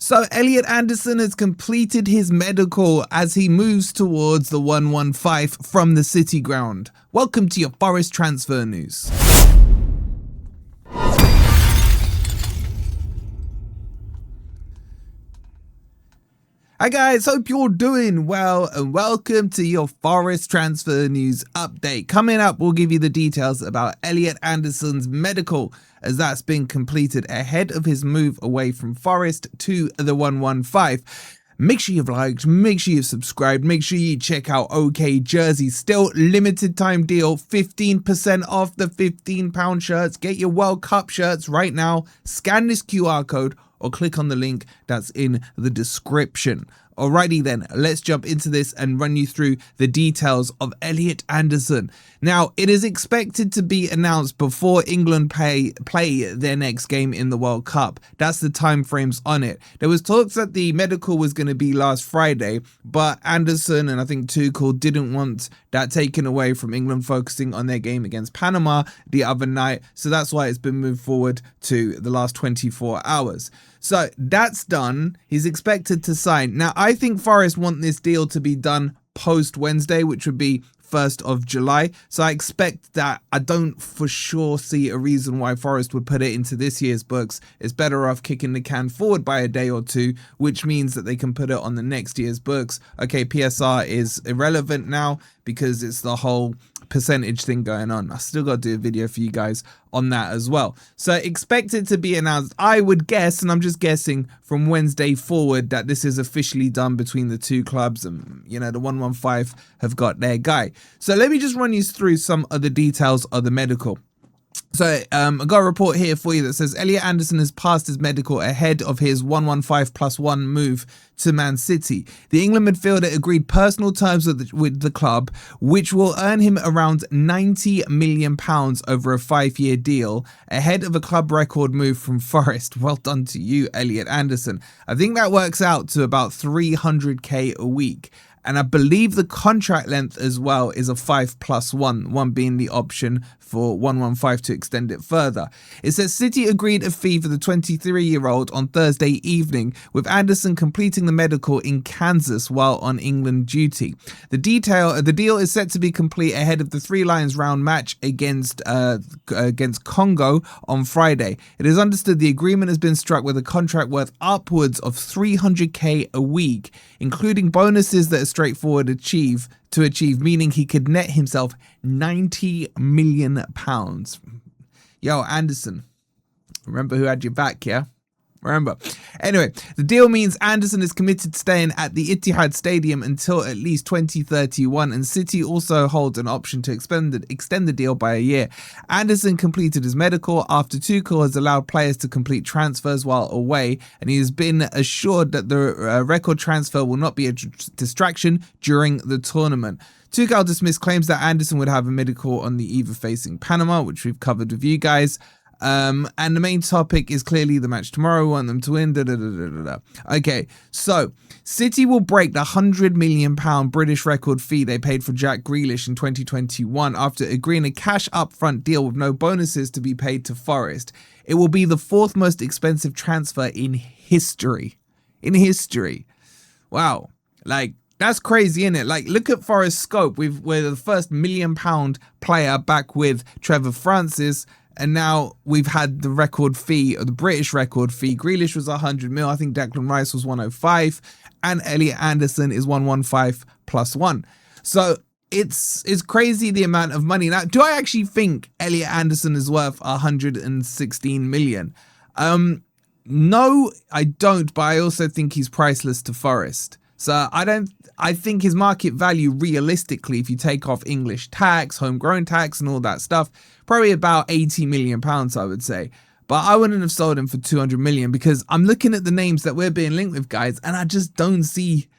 So Elliot Anderson has completed his medical as he moves towards the 115 from the City ground. Welcome to your Forest transfer news. Hi guys, hope you're doing well and welcome to your Forest transfer news update. Coming up, we'll give you the details about Elliot Anderson's medical as that's been completed ahead of his move away from Forest to the 115. Make sure you've liked, make sure you've subscribed, make sure you check out OK Jersey. Still limited time deal, 15% off the £15 shirts. Get your World Cup shirts right now. Scan this QR code or click on the link that's in the description. Alrighty then, let's jump into this and run you through the details of Elliot Anderson. Now, it is expected to be announced before England play their next game in the World Cup. That's the time frames on it. There was talks that the medical was going to be last Friday, but Anderson and I think Tuchel didn't want that taken away from England focusing on their game against Panama the other night. So that's why it's been moved forward to the last 24 hours. So that's done. He's expected to sign. Now, I think Forest want this deal to be done post Wednesday, which would be 1st of July. So I expect that. I don't for sure see a reason why Forest would put it into this year's books. It's better off kicking the can forward by a day or two, which means that they can put it on the next year's books. Okay, PSR is irrelevant now because it's the whole percentage thing going on. I still got to do a video for you guys on that as well. So expect it to be announced, I would guess, and I'm just guessing, from Wednesday forward that this is officially done between the two clubs, and you know the 115 have got their guy. So let me just run you through some of the details of the medical. So I got a report here for you that says Elliot Anderson has passed his medical ahead of his 115+1 move to Man City. The England midfielder agreed personal terms with the club, which will earn him around £90 million over a 5-year deal, ahead of a club record move from Forest. Well done to you, Elliot Anderson. I think that works out to about 300k a week. And I believe the contract length as well is a 5+1, one being the option for 115 to extend it further. It says City agreed a fee for the 23-year-old on Thursday evening, with Anderson completing the medical in Kansas while on England duty. The deal is set to be complete ahead of the Three Lions round match against Congo on Friday. It is understood the agreement has been struck with a contract worth upwards of 300k a week, including bonuses that are straightforward to achieve, meaning he could net himself £90 million. Yo, Anderson, remember who had your back, yeah? Remember. Anyway, the deal means Anderson is committed to staying at the Etihad Stadium until at least 2031, and City also holds an option to extend the deal by a year. Anderson completed his medical after Tuchel has allowed players to complete transfers while away, and he has been assured that the record transfer will not be a distraction during the tournament. Tuchel dismissed claims that Anderson would have a medical on the eve of facing Panama, which we've covered with you guys. And the main topic is clearly the match tomorrow. We want them to win. Okay, so City will break the £100 million British record fee they paid for Jack Grealish in 2021 after agreeing a cash upfront deal with no bonuses to be paid to Forest. It will be the 4th most expensive transfer in history. Wow, like that's crazy, isn't it? Like, look at Forest's scope. We're the first £1 million player back with Trevor Francis. And now we've had the record fee, or the British record fee. Grealish was 100 mil. I think Declan Rice was 105. And Elliot Anderson is 115+1. So it's crazy the amount of money. Now, do I actually think Elliot Anderson is worth 116 million? No, I don't. But I also think he's priceless to Forest. So I think his market value realistically, if you take off English tax, homegrown tax and all that stuff, probably about £80 million, I would say. But I wouldn't have sold him for 200 million because I'm looking at the names that we're being linked with, guys, and I just don't see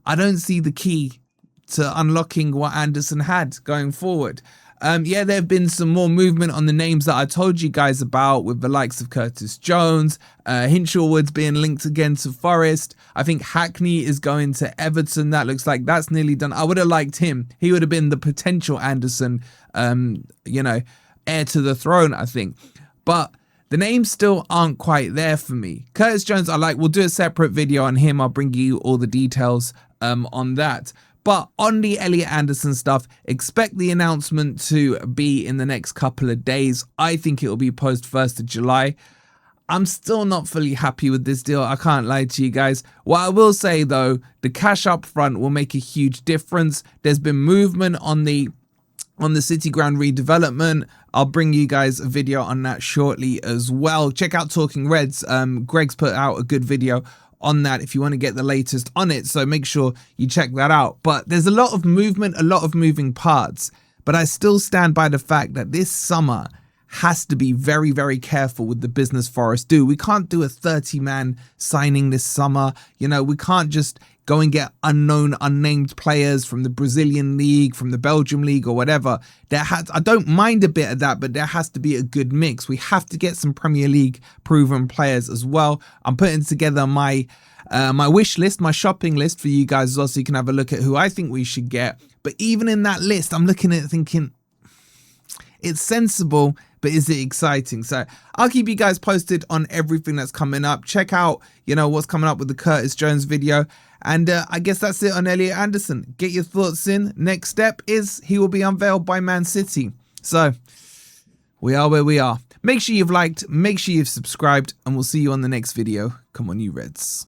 the key to unlocking what Anderson had going forward. Yeah, there have been some more movement on the names that I told you guys about, with the likes of Curtis Jones, Hinchillwood's being linked again to Forest. I think Hackney is going to Everton. That looks like that's nearly done. I would have liked him. He would have been the potential Anderson, heir to the throne, I think. But the names still aren't quite there for me. Curtis Jones, we'll do a separate video on him. I'll bring you all the details on that. But on the Elliot Anderson stuff, expect the announcement to be in the next couple of days. I think it will be post 1st of July. I'm still not fully happy with this deal. I can't lie to you guys. What I will say though, the cash up front will make a huge difference. There's been movement on the City Ground redevelopment. I'll bring you guys a video on that shortly as well. Check out Talking Reds. Greg's put out a good video on that if you want to get the latest on it. So make sure you check that out. But there's a lot of movement, a lot of moving parts. But I still stand by the fact that this summer has to be very, very careful with the business Forest do. We can't do a 30-man signing this summer. You know, we can't just go and get unknown, unnamed players from the Brazilian league, from the Belgium league or whatever. I don't mind a bit of that, but there has to be a good mix. We have to get some Premier League proven players as well. I'm putting together my wish list, my shopping list for you guys as well, so you can have a look at who I think we should get. But even in that list, I'm looking at it thinking, it's sensible, but is it exciting? So I'll keep you guys posted on everything that's coming up. Check out, what's coming up with the Curtis Jones video. And I guess that's it on Elliot Anderson. Get your thoughts in. Next step is he will be unveiled by Man City. So we are where we are. Make sure you've liked, make sure you've subscribed, and we'll see you on the next video. Come on, you Reds.